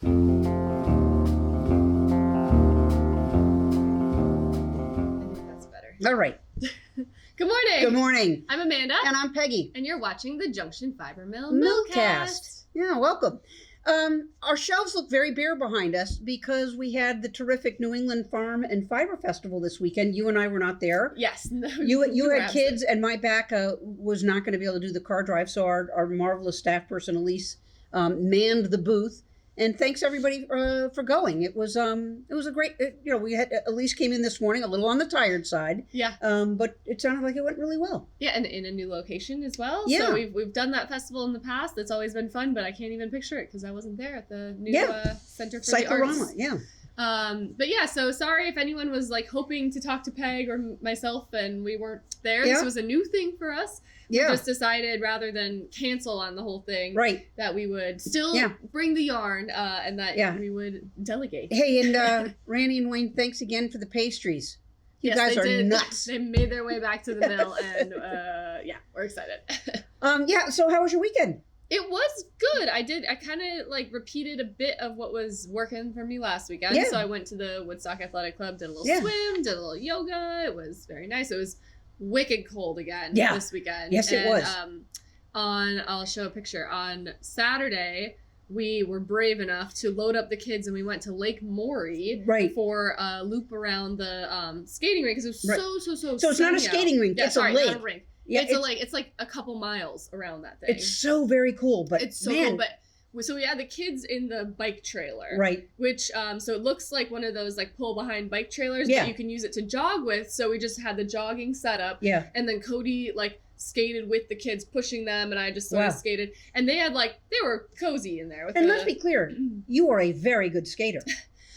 That's better. All right. Good morning. Good morning. I'm Amanda. And I'm Peggy. And you're watching the Junction Fiber Mill Millcast. Yeah, welcome. Our shelves look very bare behind us because we had the terrific New England Farm and Fiber Festival this weekend. You and I were not there. Yes. You had kids, and my back was not going to be able to do the car drive, so our marvelous staff person, Elise, manned the booth. And thanks everybody for going. It was a great. We had Elise came in this morning a little on the tired side. Yeah. But it sounded like it went really well. Yeah, and in a new location as well. Yeah. So we've done that festival in the past. It's always been fun, but I can't even picture it because I wasn't there at the new Center for the Arts. Yeah. But yeah, so sorry if anyone was like hoping to talk to Peg or myself and we weren't there. Yeah. This was a new thing for us. Yeah. We just decided rather than cancel on the whole thing, Right. that we would still bring the yarn and that we would delegate. Hey, and Randy and Wayne, thanks again for the pastries. You guys are nuts. They made their way back to the mill and we're excited. So how was your weekend? It was good. I kind of like repeated a bit of what was working for me last weekend. Yeah. So I went to the Woodstock Athletic Club, did a little swim, did a little yoga. It was very nice. It was wicked cold again this weekend. Yes, it was. I'll show a picture. On Saturday, we were brave enough to load up the kids and we went to Lake Maury for a loop around the skating rink because it was so it's not a skating rink, it's a lake. Not a rink. Yeah, it's like a couple miles around that thing. It's so very cool, but it's so cool. But so we had the kids in the bike trailer, right? Which so it looks like one of those like pull behind bike trailers, but you can use it to jog with. So we just had the jogging setup, and then Cody like skated with the kids, pushing them, and I just sort of skated, and they were cozy in there. And let's be clear, you are a very good skater.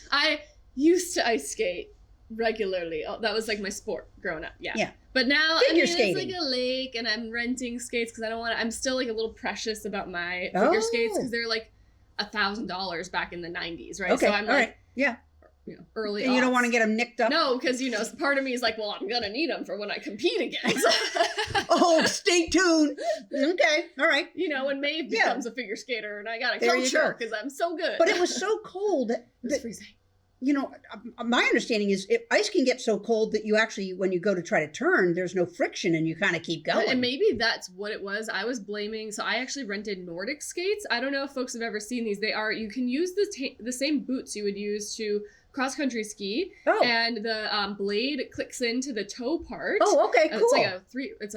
I used to ice skate regularly. That was like my sport growing up. Yeah. But now it's like a lake and I'm renting skates because I'm still like a little precious about my figure skates because they're like $1,000 back in the 90s, right? Okay. So I'm early and you don't want to get them nicked up? No, because part of me is like, well, I'm going to need them for when I compete again. Oh, stay tuned. Okay. All right. When Maeve becomes a figure skater and I got to coach her because I'm so good. But it was so cold. It was freezing. My understanding is ice can get so cold that you actually, when you go to try to turn, there's no friction and you kind of keep going. And maybe that's what it was. I was blaming, so I actually rented Nordic skates. I don't know if folks have ever seen these. You can use the same boots you would use to cross-country ski. Oh. And the blade clicks into the toe part. Oh, okay, cool. It's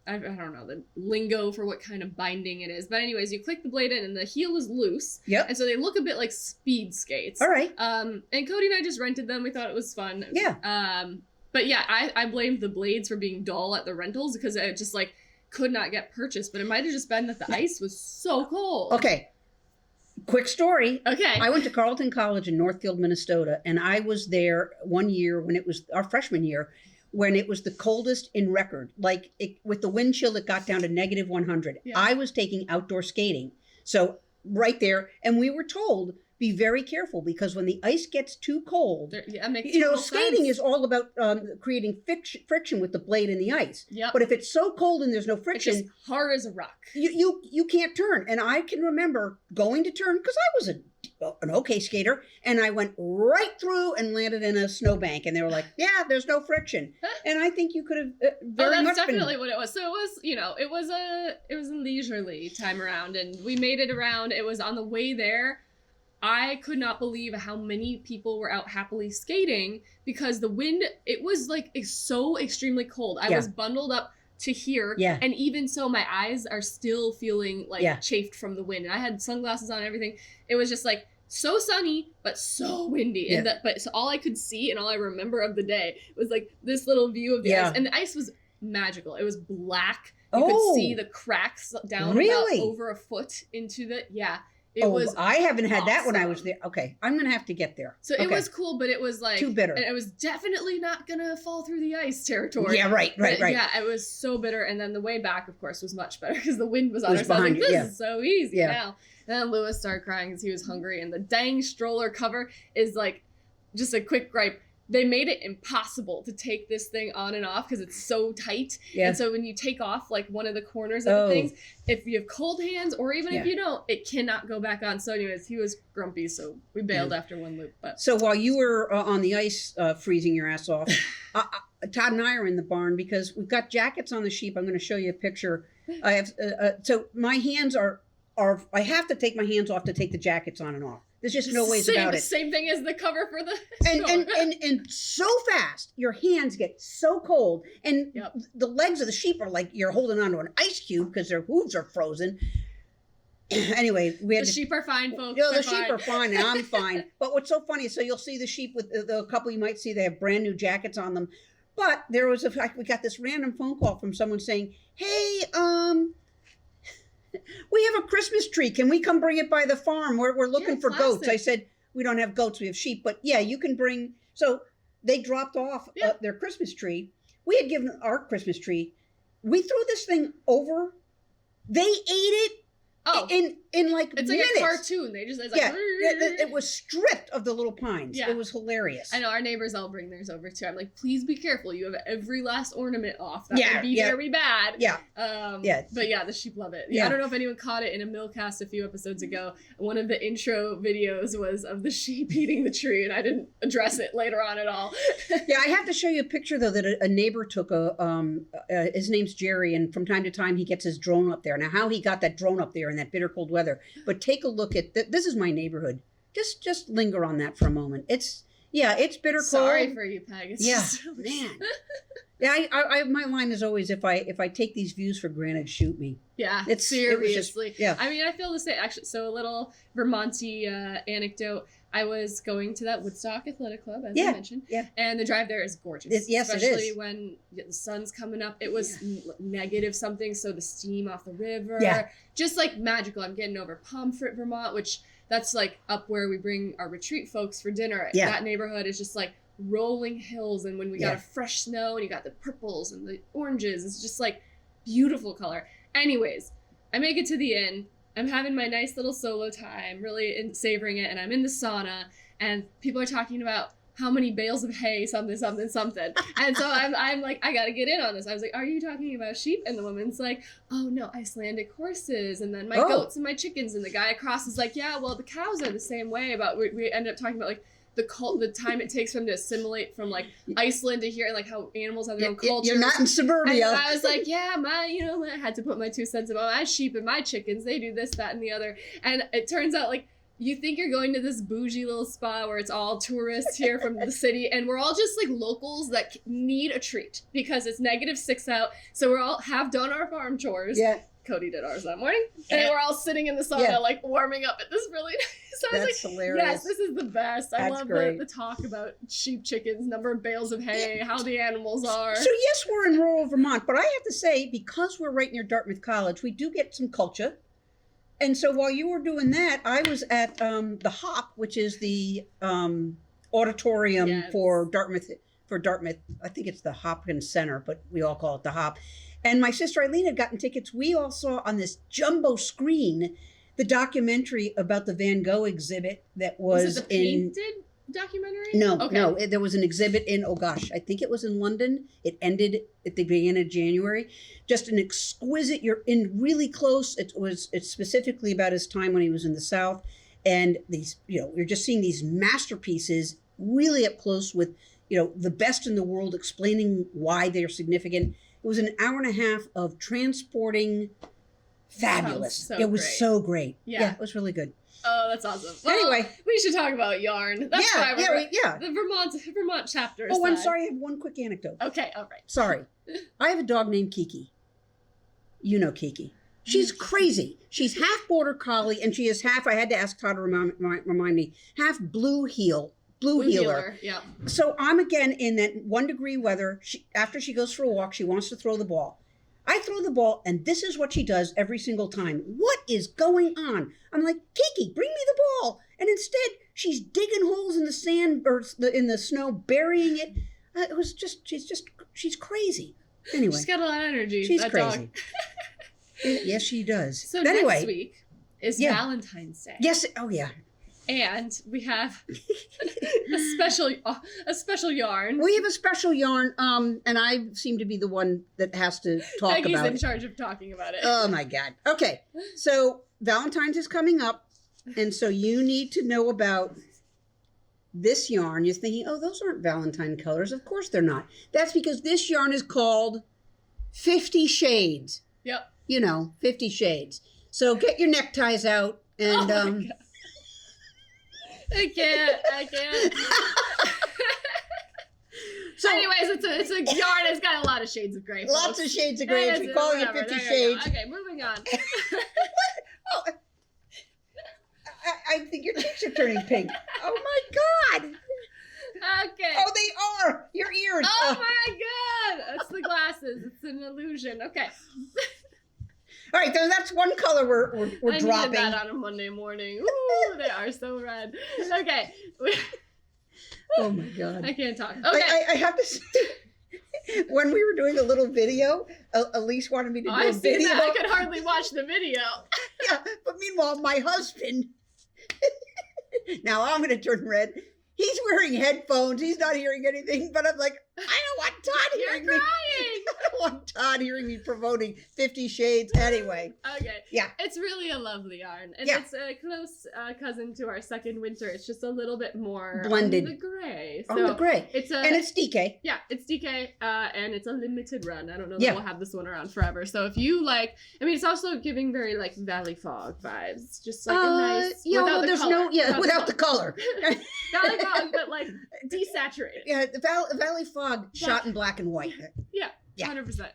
I don't know the lingo for what kind of binding it is. But anyways, you click the blade in and the heel is loose. Yep. And so they look a bit like speed skates. All right. And Cody and I just rented them. We thought it was fun. Yeah. But yeah, I blamed the blades for being dull at the rentals because it just like could not get purchased. But it might have just been that the ice was so cold. Okay. Quick story. Okay. I went to Carleton College in Northfield, Minnesota, and I was there one year when it was our freshman year, when it was the coldest in record. With the wind chill, it got down to negative 100. Yeah. I was taking outdoor skating. So right there, and we were told, be very careful because when the ice gets too cold, skating is all about creating friction with the blade and the ice. Yep. But if it's so cold and there's no friction, it's just hard as a rock. You can't turn. And I can remember going to turn because I was an okay skater, and I went right through and landed in a snowbank, and they were like, "Yeah, there's no friction." And I think you could have that's definitely what it was. So it was, it was a leisurely time around, and we made it around. It was on the way there. I could not believe how many people were out happily skating because the wind, it was like so extremely cold. I was bundled up to here. Yeah. And even so, my eyes are still feeling like chafed from the wind. And I had sunglasses on and everything. It was just like so sunny, but so windy. Yeah. And so all I could see and all I remember of the day was like this little view of the ice. And the ice was magical. It was black. You could see the cracks down about over a foot into the, I haven't had that when I was there. Okay, I'm going to have to get there. So it was cool, but it was like... Too bitter. And it was definitely not going to fall through the ice territory. Yeah, right. Yeah, it was so bitter. And then the way back, of course, was much better because the wind was on our side. Like, this is so easy now. And then Lewis started crying because he was hungry. And the dang stroller cover is like, just a quick gripe, they made it impossible to take this thing on and off because it's so tight. Yeah. And so when you take off like one of the corners of the things, if you have cold hands or even if you don't, it cannot go back on. So anyways, he was grumpy, so we bailed after one loop. But so while you were on the ice freezing your ass off, Todd and I are in the barn because we've got jackets on the sheep. I'm going to show you a picture. I have so my hands are I have to take my hands off to take the jackets on and off. There's just no ways about it. Same thing as the cover for the and so fast your hands get so cold, and the legs of the sheep are like you're holding onto an ice cube because their hooves are frozen. Anyway, we had sheep are fine, folks. The sheep are fine, and I'm fine. But what's so funny is, so you'll see the sheep with the couple you might see, they have brand new jackets on them. But there was we got this random phone call from someone saying, "Hey, we have a Christmas tree. Can we come bring it by the farm? We're looking for goats." I said, "We don't have goats. We have sheep. But yeah, you can bring." So they dropped off their Christmas tree. We had given our Christmas tree. We threw this thing over. They ate it. Oh, in like it's minutes. Like a cartoon. It's like it was stripped of the little pines. Yeah. It was hilarious. I know our neighbors all bring theirs over too. I'm like, please be careful. You have every last ornament off. That would be very bad. Yeah. But yeah, the sheep love it. Yeah. I don't know if anyone caught it in a Millcast a few episodes ago. One of the intro videos was of the sheep eating the tree, and I didn't address it later on at all. Yeah, I have to show you a picture though that a neighbor took. His name's Jerry, and from time to time he gets his drone up there. Now, how he got that drone up there in that bitter cold weather, but take a look at this is my neighborhood. Just linger on that for a moment. It's bitter cold. Sorry for you, Peg. It's man. Yeah, I my line is always if I take these views for granted, shoot me. Yeah, seriously. I mean, I feel the same actually. So a little Vermonty anecdote. I was going to that Woodstock Athletic Club, as I mentioned. Yeah. And the drive there is gorgeous. Yes, it is. Especially when the sun's coming up. It was negative something, so the steam off the river. Yeah. Just like magical. I'm getting over Pomfret, Vermont, which that's like up where we bring our retreat folks for dinner. Yeah. That neighborhood is just like rolling hills. And when we got a fresh snow and you got the purples and the oranges, it's just like beautiful color. Anyways, I make it to the inn. I'm having my nice little solo time, really savoring it, and I'm in the sauna, and people are talking about how many bales of hay, something. And so I'm like, I gotta get in on this. I was like, are you talking about sheep? And the woman's like, oh no, Icelandic horses, and then my goats and my chickens. And the guy across is like, yeah, well, the cows are the same way. But we ended up talking about like the time it takes for them to assimilate from like Iceland to here, and like how animals have their own culture. You're not in suburbia. And I was like, yeah, I had to put my 2 cents about my sheep and my chickens. They do this, that, and the other. And it turns out like you think you're going to this bougie little spa where it's all tourists here from the city, and we're all just like locals that need a treat because it's -6 out. So we're all have done our farm chores. Yeah. Cody did ours that morning, and we're all sitting in the sauna, like warming up at this really nice. So I was like, hilarious. Yes, this is the best. I love the talk about sheep, chickens, number of bales of hay, how the animals are. So yes, we're in rural Vermont, but I have to say, because we're right near Dartmouth College, we do get some culture. And so while you were doing that, I was at the HOP, which is the auditorium for Dartmouth. I think it's the Hopkins Center, but we all call it the HOP. And my sister Eileen had gotten tickets. We all saw on this jumbo screen the documentary about the Van Gogh exhibit that was it the painted documentary? No. There was an exhibit in, I think it was in London. It ended at the beginning of January. Just an exquisite, you're in really close. It's specifically about his time when he was in the South. And these, you're just seeing these masterpieces really up close with, the best in the world explaining why they're significant. It was an hour and a half of transporting fabulous. It was so great. Yeah, it was really good. Oh, that's awesome. Well, anyway, we should talk about yarn. That's why the Vermont chapter. Oh, I'm sorry. I have one quick anecdote. Okay, all right. Sorry. I have a dog named Kiki. You know Kiki. She's crazy. She's half border collie, and she is half, I had to ask Todd to remind me, half blue heeler. Yeah. So I'm again in that 1 degree weather. After she goes for a walk, she wants to throw the ball. I throw the ball, and this is what she does every single time. What is going on? I'm like, Kiki, bring me the ball. And instead, she's digging holes in the sand or in the snow, burying it. It was just, she's crazy. Anyway. She's got a lot of energy. She's crazy. Yes, she does. So next week is Valentine's Day. Yes. Oh, yeah. And we have a special yarn. We have a special yarn, and I seem to be the one that has to talk Peggy's about it. in charge of talking about it. Oh my God. Okay, so Valentine's is coming up, and so you need to know about this yarn. You're thinking, oh, those aren't Valentine colors. Of course they're not. That's because this yarn is called 50 Shades. Yep. 50 Shades. So get your neckties out and Oh my God. I can't. So anyways, it's a yarn. It's got a lot of shades of gray. Lots of shades of gray. We call it 50 Shades. Okay, moving on. Oh, I think your cheeks are turning pink. Oh my God. Okay. Oh, they are. Your ears. Oh my God. It's the glasses. It's an illusion. Okay. All right, so that's one color we're I dropping. needed that on a Monday morning. Ooh, they are so red. Okay. Oh my God. I can't talk. Okay. I have to say, when we were doing a little video, Elise wanted me to do a I've seen video. that. I could hardly watch the video. Yeah, but meanwhile, my husband, now I'm going to turn red. He's wearing headphones. He's not hearing anything, but I'm like, I don't want Todd You're hearing me. crying. I don't want Todd hearing me promoting 50 Shades anyway. Okay. Yeah. It's really a lovely yarn. And Yeah. it's a close cousin to our second winter. It's just a little bit more Blended. on the gray. On the gray. It's a, And it's DK. yeah, it's DK, and it's a limited run. I don't know Yeah. that we'll have this one around forever. So if you like, I mean, it's also giving very like Valley Fog vibes. It's just like a nice, Yeah, without well, the there's color. without the color. Valley Fog, but like desaturated. Yeah, the Valley Fog shot in black and white. Yeah, Yeah. 100%.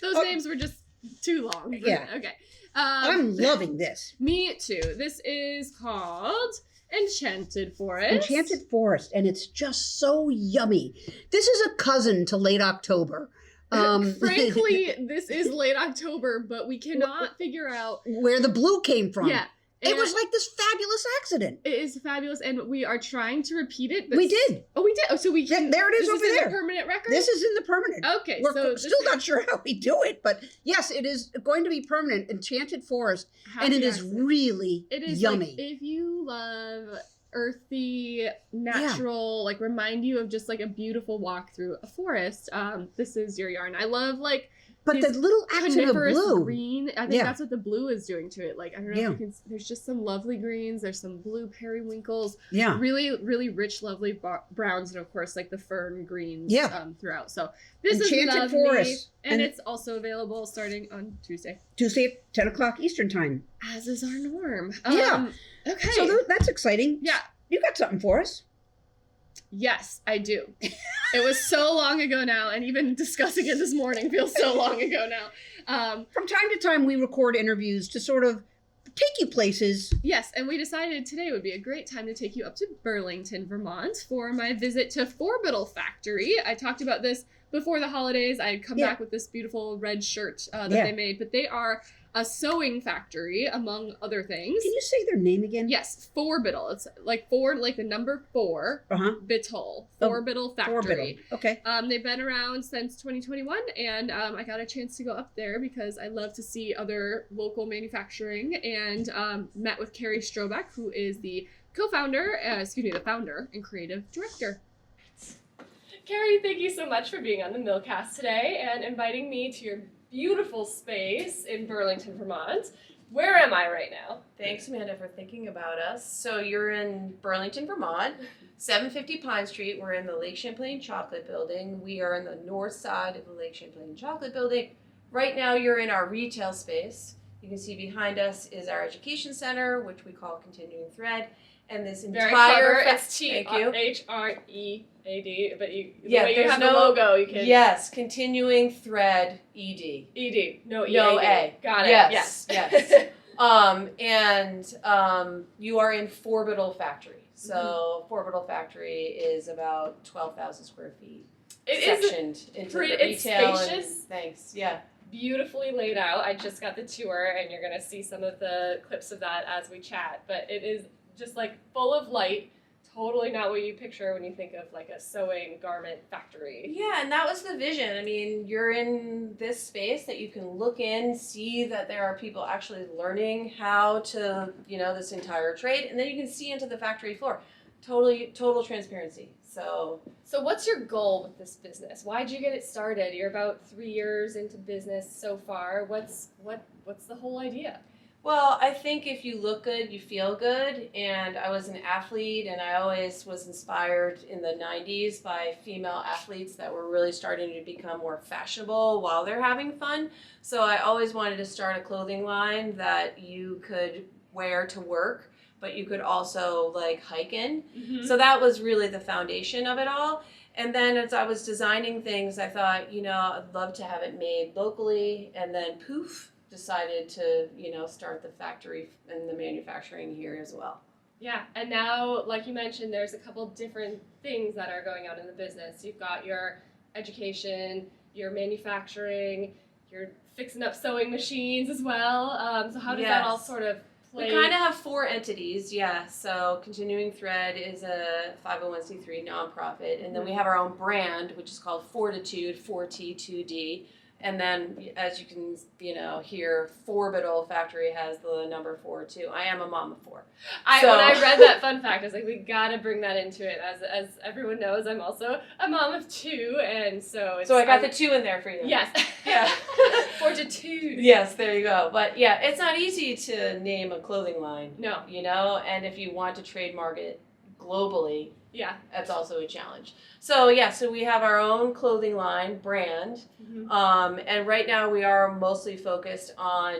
Those Oh. names were just too long. Yeah. Okay. I'm loving this. Me too. This is called Enchanted Forest. Enchanted Forest, and it's just so yummy. This is a cousin to late October. Frankly, this is late October, but we cannot figure out where the blue came from. Yeah. It was like this fabulous accident. It is fabulous, and we are trying to repeat it. But We did. Oh, we did. Oh, so we can. There it is this over in there. The permanent record. This is in the permanent. Okay, We're so still not sure how we do it, but yes, it is going to be permanent. Enchanted Forest, and it is really yummy. Like, if you love earthy, natural, like remind you of just like a beautiful walk through a forest, this is your yarn. I love like. But the little accent of Coniferous blue. green. I think that's what the blue is doing to it. Like, I don't know if you can, there's just some lovely greens. There's some blue periwinkles. Yeah. Really, really rich, lovely browns. And of course, like the fern greens throughout. So this Enchanted is lovely. Forest. And it's also available starting on Tuesday. Tuesday at 10 o'clock Eastern time. As is our norm. Yeah. Okay. So that's exciting. Yeah. You got something for us. Yes, I do. It was so long ago now, and even discussing it this morning feels so long ago now. From time to time, we record interviews to sort of take you places. Yes, and we decided today would be a great time to take you up to Burlington, Vermont for my visit to Fourbital Factory. I talked about this before the holidays. I had come back with this beautiful red shirt that they made, but they are a sewing factory, among other things. Can you say their name again? Yes, Fourbital. It's like four, like the number 4, Bital. Fourbital Factory. Fourbital. Okay. They've been around since 2021, and I got a chance to go up there because I love to see other local manufacturing, and met with Carey Strobeck, who is the the founder and creative director. Carey, thank you so much for being on the Millcast today and inviting me to your beautiful space in Burlington, Vermont. Where am I right now? Thanks, Amanda, for thinking about us. So you're in Burlington, Vermont, 750 Pine Street. We're in the Lake Champlain Chocolate Building. We are in the north side of the Lake Champlain Chocolate Building. Right now, you're in our retail space. You can see behind us is our education center, which we call Continuing Thread. And this entire... It's Thank you. T-H-R-E-A-D, but you have no the logo, you can... Yes, Continuing Thread ED. ED, no E-A-D. No A. Got it, yes. You are in Fourbital Factory. So Fourbital Factory is about 12,000 square feet. Sectioned into the retail. It's spacious. Thanks, yeah. Beautifully laid out. I just got the tour, and you're going to see some of the clips of that as we chat. But it is just like full of light, totally not what you picture when you think of like a sewing garment factory. Yeah, and that was the vision. I mean, you're in this space that you can look in, see that there are people actually learning how to, this entire trade, and then you can see into the factory floor. Total transparency. So what's your goal with this business? Why'd you get it started? You're about 3 years into business so far. What's the whole idea? Well, I think if you look good, you feel good. And I was an athlete, and I always was inspired in the 90s by female athletes that were really starting to become more fashionable while they're having fun. So I always wanted to start a clothing line that you could wear to work, but you could also like hike in. Mm-hmm. So that was really the foundation of it all. And then as I was designing things, I thought, I'd love to have it made locally. And then poof, decided to, start the factory and the manufacturing here as well. Yeah, and now, like you mentioned, there's a couple different things that are going on in the business. You've got your education, your manufacturing, you're fixing up sewing machines as well. So how does that all sort of play? We kind of have 4 entities, yeah. So Continuing Thread is a 501c3 nonprofit, and then we have our own brand, which is called Fortitude, 4T2D. And then, as you can, hear, Fourbital Factory has the number 4 too. I am a mom of 4. When I read that fun fact, I was like, we gotta bring that into it. As everyone knows, I'm also a mom of 2, and so it's... So I got the 2 in there for you. Yes. Yeah. Fortitude. Yes, there you go. But yeah, it's not easy to name a clothing line. No. And if you want to trademark it globally, yeah, that's also a challenge. So we have our own clothing line brand, and right now we are mostly focused on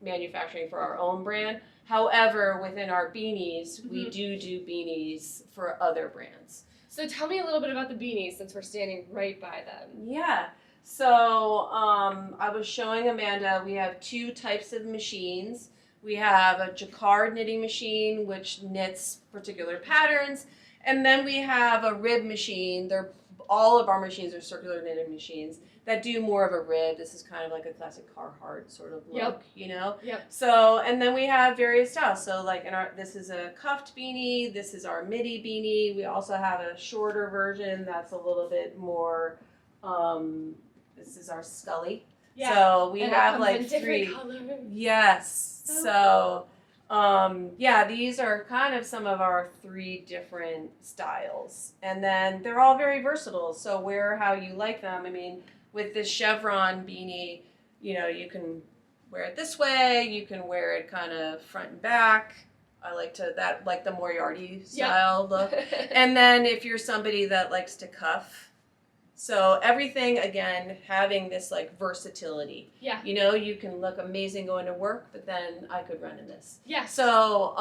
manufacturing for our own brand. However, within our beanies, we do beanies for other brands. So tell me a little bit about the beanies, since we're standing right by them. Yeah. So I was showing Amanda, we have 2 types of machines. We have a jacquard knitting machine, which knits particular patterns. And then we have a rib machine. All of our machines are circular knitting machines that do more of a rib. This is kind of like a classic Carhartt sort of look, Yep. So, and then we have various styles. So like this is a cuffed beanie. This is our midi beanie. We also have a shorter version that's a little bit more, this is our Scully. Yeah. So we and have like in 3. Colors. Yes. So these are kind of some of our 3 different styles. And then they're all very versatile. So wear how you like them. I mean, with this chevron beanie, you can wear it this way. You can wear it kind of front and back. I like the Moriarty style look. And then if you're somebody that likes to cuff, so everything, again, having this like versatility. Yeah. You can look amazing going to work, but then I could run in this. Yeah. So,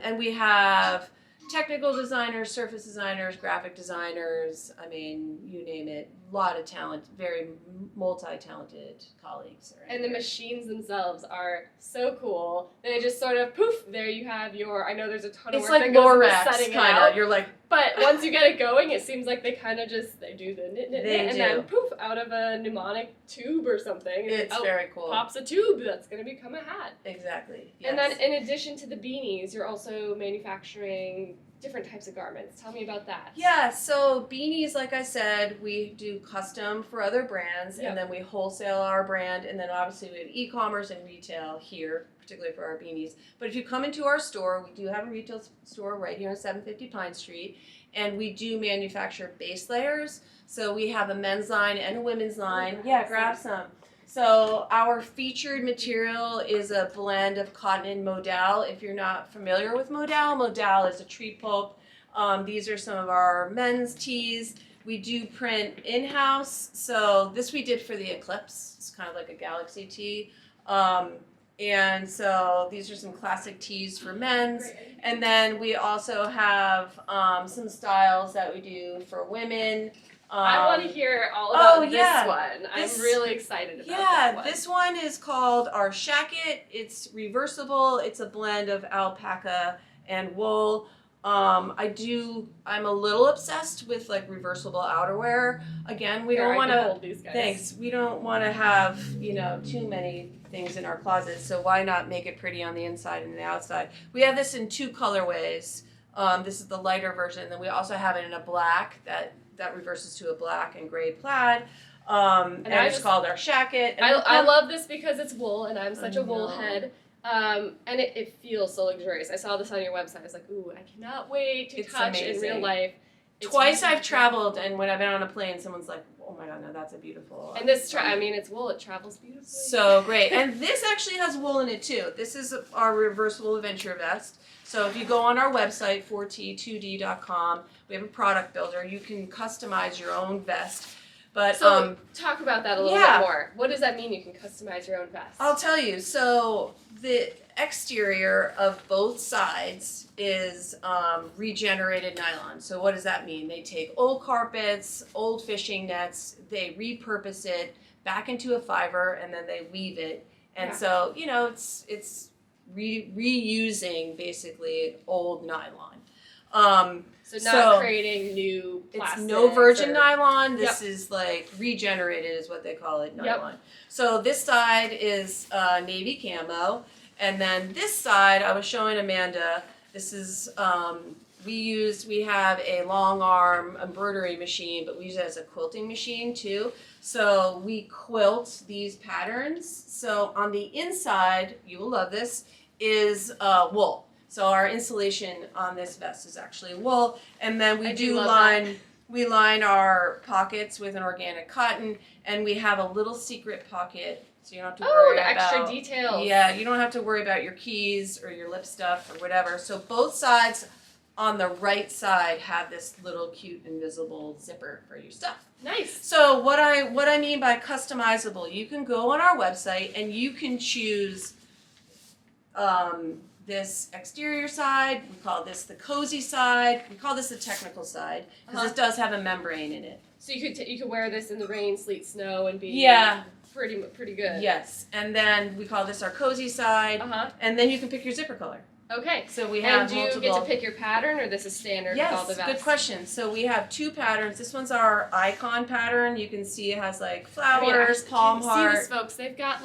and we have technical designers, surface designers, graphic designers. I mean, you name it. A lot of talent, very multi-talented colleagues. And the machines themselves are so cool. They just sort of poof, there you have your. I know there's a ton of It's work like that goes into Lorax, setting it kind out. of. You're like, but once you get it going, it seems like they kind of just they do the knit, They and do. then poof, out of a pneumonic tube or something. it's very cool. Pops a tube that's going to become a hat. Exactly. Yes. And then in addition to the beanies, you're also manufacturing different types of garments. Tell me about that. Yeah, so beanies, like I said, we do custom for other brands, Yep. and then we wholesale our brand, and then obviously we have e-commerce and retail here, particularly for our beanies. But if you come into our store, we do have a retail store right here on 750 Pine Street, and we do manufacture base layers. So we have a men's line and a women's line. Yeah, grab some. So our featured material is a blend of cotton and modal. If you're not familiar with modal is a tree pulp. These are some of our men's tees. We do print in-house. So this we did for the Eclipse. It's kind of like a galaxy tee. And so these are some classic tees for men's. And then we also have some styles that we do for women. I want to hear all about yeah. this one. I'm really excited about that Yeah, one. this one is called our Shacket. It's reversible. It's a blend of alpaca and wool. I'm a little obsessed with like reversible outerwear. Again, we don't want to. Thanks. We don't want to have too many things in our closet. So why not make it pretty on the inside and the outside? We have this in 2 colorways. This is the lighter version. Then we also have it in a black that reverses to a black and gray plaid. And it's called our shacket. And I love this because it's wool, and I'm such a wool head. And it feels so luxurious. I saw this on your website. I was like, ooh, I cannot wait to touch in real life. Twice I've traveled, and when I've been on a plane, someone's like, oh my god, no, that's a beautiful. And this, it's wool. It travels beautifully. So great. And this actually has wool in it too. This is our reversible adventure vest. So if you go on our website, 4t2d.com, we have a product builder. You can customize your own vest. But so talk about that a little bit more. What does that mean? You can customize your own vest? I'll tell you. So the exterior of both sides is regenerated nylon. So what does that mean? They take old carpets, old fishing nets, they repurpose it back into a fiber, and then they weave it. And so it's reusing basically old nylon. So not creating new plastic. It's no virgin nylon. This is like regenerated is what they call it, nylon. So this side is navy camo. And then this side, I was showing Amanda, this is, we have a long arm embroidery machine, but we use it as a quilting machine too. So we quilt these patterns. So on the inside, you will love this, is wool. So our insulation on this vest is actually wool, and then we line our pockets with an organic cotton, and we have a little secret pocket, so you don't have to worry about extra details. Yeah, you don't have to worry about your keys or your lip stuff or whatever. So both sides on the right side have this little cute invisible zipper for your stuff. Nice. So what I mean by customizable, you can go on our website and you can choose this exterior side. We call this the cozy side. We call this the technical side because this does have a membrane in it. So you could wear this in the rain, sleet, snow, and be pretty good. Yes, and then we call this our cozy side. And then you can pick your zipper color. Okay. So we have do you get to pick your pattern, or this is standard with all the vests? Good question. So we have two patterns. This one's our icon pattern. You can see it has like flowers, palm heart. See this, folks. They've got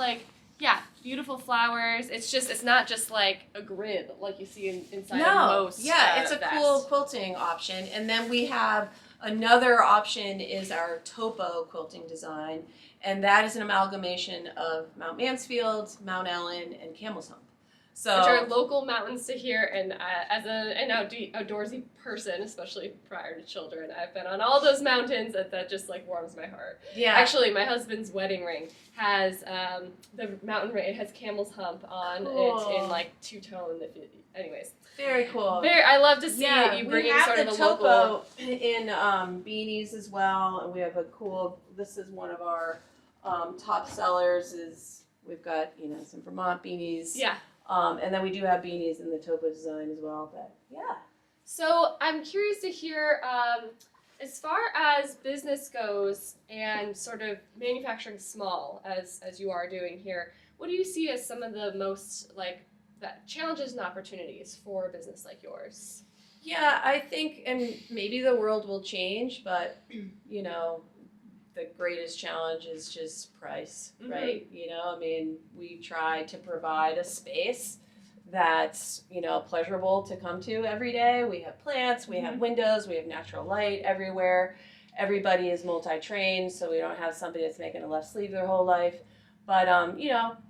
beautiful flowers. It's not just like a grid like you see inside of most. It's a cool quilting option. And then we have another option is our topo quilting design, and that is an amalgamation of Mount Mansfield, Mount Ellen, and Camel's Hump. So, which are local mountains to here, and as an outdoorsy person, especially prior to children, I've been on all those mountains. That just like warms my heart. Yeah. Actually, my husband's wedding ring has the mountain ring. It has Camel's Hump on it in like two-tone. Anyways. Very cool. I love to see you bringing sort of a local. We have the topo in beanies as well, and we have a cool. This is one of our top sellers. We've got some Vermont beanies. Yeah. And then we do have beanies in the topo design as well, but yeah. So I'm curious to hear, as far as business goes and sort of manufacturing small as you are doing here, what do you see as some of the most challenges and opportunities for a business like yours? Yeah, I think, and maybe the world will change, but the greatest challenge is just price, right? We try to provide a space that's, pleasurable to come to every day. We have plants, we have windows, we have natural light everywhere. Everybody is multi-trained, so we don't have somebody that's making a left sleeve their whole life. But,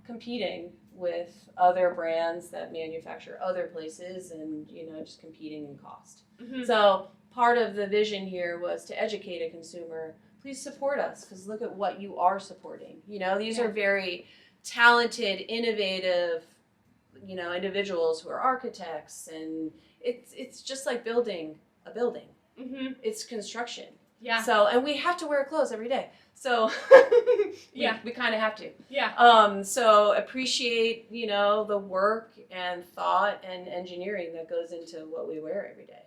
competing with other brands that manufacture other places and, just competing in cost. So part of the vision here was to educate a consumer. Please support us, because look at what you are supporting. These are very talented, innovative, individuals who are architects, and it's just like building a building. It's construction. Yeah. So, and we have to wear clothes every day. So, we kind of have to. Yeah. So appreciate, the work and thought and engineering that goes into what we wear every day.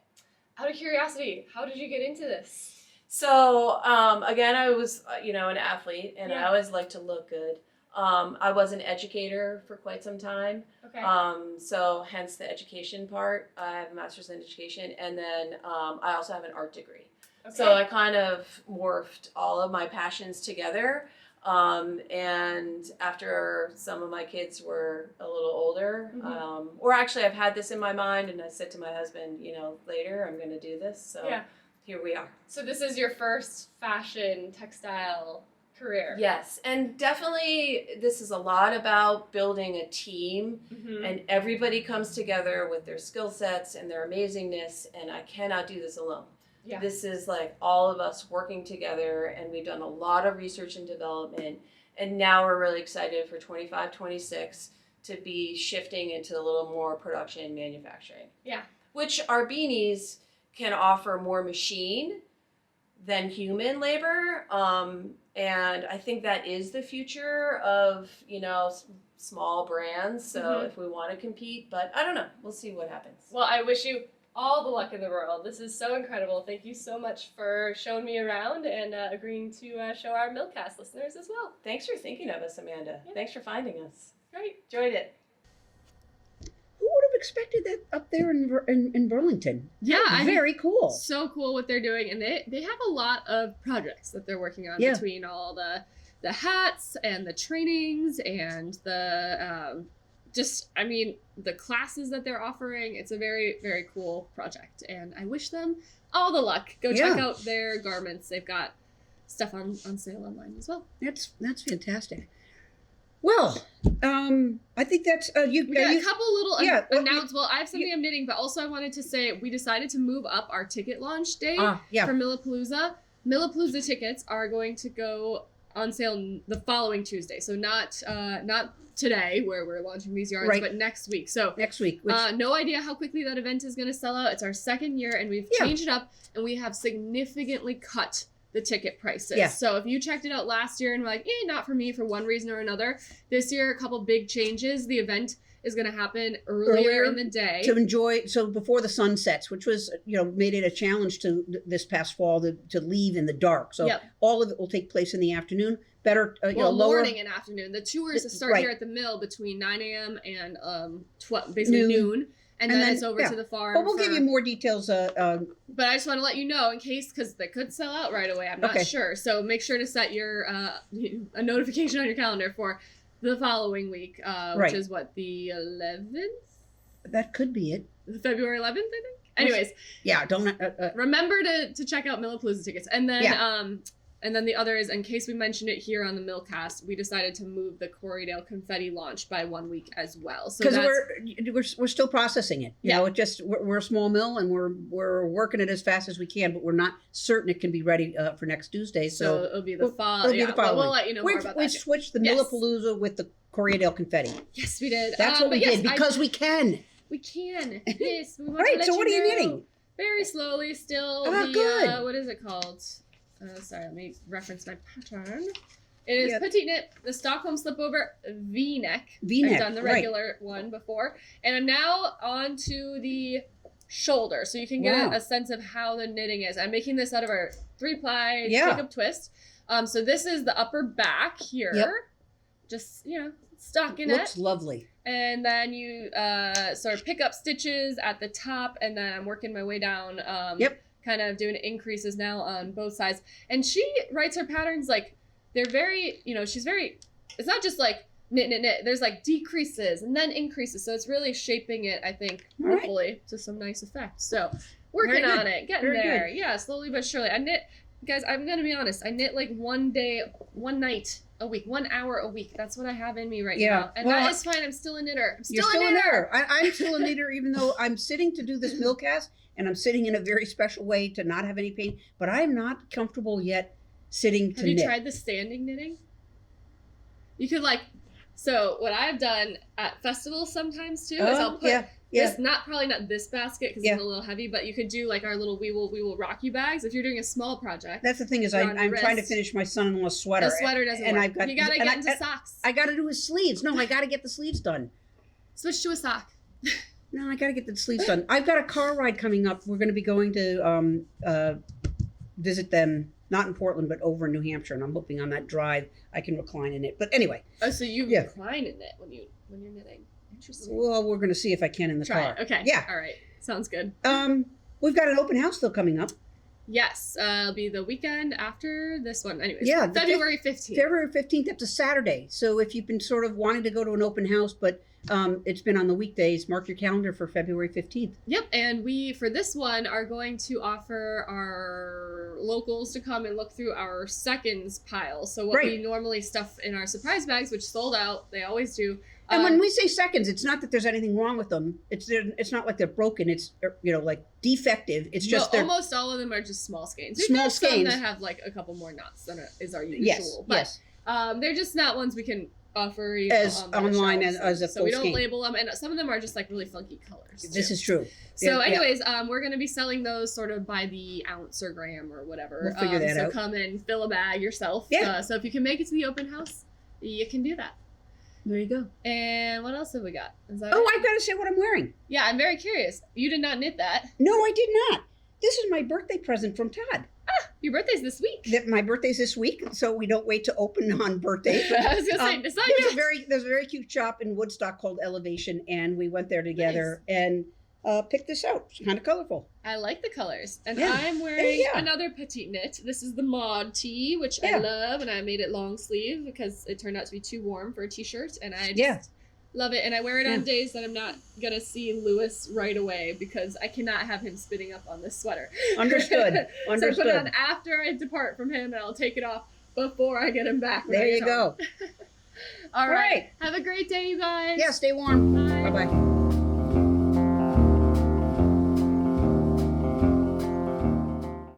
Out of curiosity, how did you get into this? So, again, I was, an athlete, and I always like to look good. I was an educator for quite some time. Okay. So hence the education part. I have a master's in education, and then I also have an art degree. Okay. So I kind of morphed all of my passions together. And after some of my kids were a little older, or actually I've had this in my mind, and I said to my husband, you know, later I'm going to do this. So here we are. So this is your first fashion textile career. Yes, and definitely this is a lot about building a team, and everybody comes together with their skill sets and their amazingness, and I cannot do this alone. Yeah. This is like all of us working together, and we've done a lot of research and development, and now we're really excited for 25-26 to be shifting into a little more production and manufacturing. Yeah. Which our beanies can offer more machine than human labor. And I think that is the future of, you know, small brands. So if we want to compete, but I don't know. We'll see what happens. Well, I wish you all the luck in the world. This is so incredible. Thank you so much for showing me around and agreeing to show our Millcast listeners as well. Thanks for thinking of us, Amanda. Yeah. Thanks for finding us. Great. Enjoyed it. Who would have expected that up there in Burlington? Yeah. Very cool. So cool what they're doing. And they have a lot of projects that they're working on between all the hats and the trainings and the the classes that they're offering. It's a very, very cool project. And I wish them all the luck. Go check out their garments. They've got stuff on sale online as well. That's fantastic. Well, I think that's we got a couple little announcements. Well, I have something I'm knitting, but also I wanted to say we decided to move up our ticket launch date for Millapalooza. Millapalooza tickets are going to go on sale the following Tuesday, so not today where we're launching these yarns, but next week. So next week. No idea how quickly that event is going to sell out. It's our second year, and we've changed it up, and we have significantly cut the ticket prices. Yeah. So if you checked it out last year and were like, not for me for one reason or another, this year a couple big changes. The event is going to happen earlier in the day to enjoy. So before the sun sets, which was made it a challenge to this past fall to leave in the dark. So all of it will take place in the afternoon. Better lower morning and afternoon. The tours start here at the mill between 9 a.m. and basically noon. And then it's over to the farm. But we'll give you more details. But I just want to let you know in case, because they could sell out right away. I'm not sure. So make sure to set your a notification on your calendar for the following week, which is the 11th? That could be it. February 11th, I think. Anyways. Yeah, don't... remember to check out Millapalooza tickets. And then... And then the other is, in case we mentioned it here on the Millcast, we decided to move the Corriedale Confetti launch by 1 week as well. So because we're still processing it. You know, it just we're a small mill and we're working it as fast as we can, but we're not certain it can be ready for next Tuesday. So it'll be the fall. It'll be the following. We'll let you know more about that. We switched the Millapalooza with the Corriedale Confetti. Yes, we did. That's what we did because we can. We can. Yes. We want All right. To let so what are you knitting? Very slowly, still. Good. What is it called? Sorry, let me reference my pattern. It is Petite Knit, the Stockholm Slipover V-neck. I've done the regular one before. And I'm now on to the shoulder, so you can get a sense of how the knitting is. I'm making this out of our 3-ply pick-up twist. So this is the upper back here. Yep. Just, stocking it. Looks lovely. And then you sort of pick up stitches at the top, and then I'm working my way down. Kind of doing increases now on both sides. And she writes her patterns like they're very, she's very, it's not just like knit, knit, knit. There's like decreases and then increases. So it's really shaping it, I think, hopefully to some nice effect. So working on it, getting there. Good. Yeah, slowly but surely. I knit, guys, I'm going to be honest. I knit like one night a week, 1 hour a week. That's what I have in me right now. And that is fine. I'm still a knitter. I'm still a knitter. I'm still a knitter, even though I'm sitting to do this Millcast. And I'm sitting in a very special way to not have any pain. But I'm not comfortable yet sitting to knit. Have you tried the standing knitting? You could so what I've done at festivals sometimes too is I'll put this, probably not this basket because it's a little heavy, but you could do like our little we will rock you bags if you're doing a small project. That's the thing is I'm trying to finish my son-in-law's sweater. The sweater doesn't work. You got to get into socks. I got to do his sleeves. No, I got to get the sleeves done. Switch to a sock. No, I got to get the sleeves done. I've got a car ride coming up. We're going to be going to visit them, not in Portland, but over in New Hampshire. And I'm hoping on that drive I can recline in it. But anyway. Oh, so you recline in it when you're knitting. Interesting. Well, we're going to see if I can in the car. Okay. Yeah. All right. Sounds good. We've got an open house though coming up. Yes, it'll be the weekend after this one. Anyways, Yeah, the February 15th. February 15th, that's a Saturday. So if you've been sort of wanting to go to an open house, but it's been on the weekdays, mark your calendar for February 15th. Yep, and we, for this one, are going to offer our locals to come and look through our seconds pile. So what we normally stuff in our surprise bags, which sold out, they always do. And when we say seconds, it's not that there's anything wrong with them. It's not like they're broken. It's, like defective. It's just almost all of them are just small skeins. We've small got some skeins that have like a couple more knots than is our usual. Yes, but they're just not ones we can offer as online as a full so we don't skein. Label them, and some of them are just like really funky colors. This is true. So anyways, we're going to be selling those sort of by the ounce or gram or whatever. We'll figure that out. So come and fill a bag yourself. Yeah. So if you can make it to the open house, you can do that. There you go. And what else have we got? Is that I've got to say what I'm wearing. Yeah, I'm very curious. You did not knit that. No, I did not. This is my birthday present from Todd. Your birthday's this week. My birthday's this week, so we don't wait to open on birthday. I was gonna say, it's not there's a very cute shop in Woodstock called Elevation, and we went there together and picked this out. It's kind of colorful. I like the colors. And I'm wearing another petite knit. This is the mod tee, which I love, and I made it long sleeve because it turned out to be too warm for a t-shirt, and I just love it. And I wear it on days that I'm not gonna see Lewis right away because I cannot have him spitting up on this sweater. Understood. So I put it on after I depart from him, and I'll take it off before I get him back. There you go. All right. Have a great day, you guys. Yeah, stay warm. Bye. Bye-bye.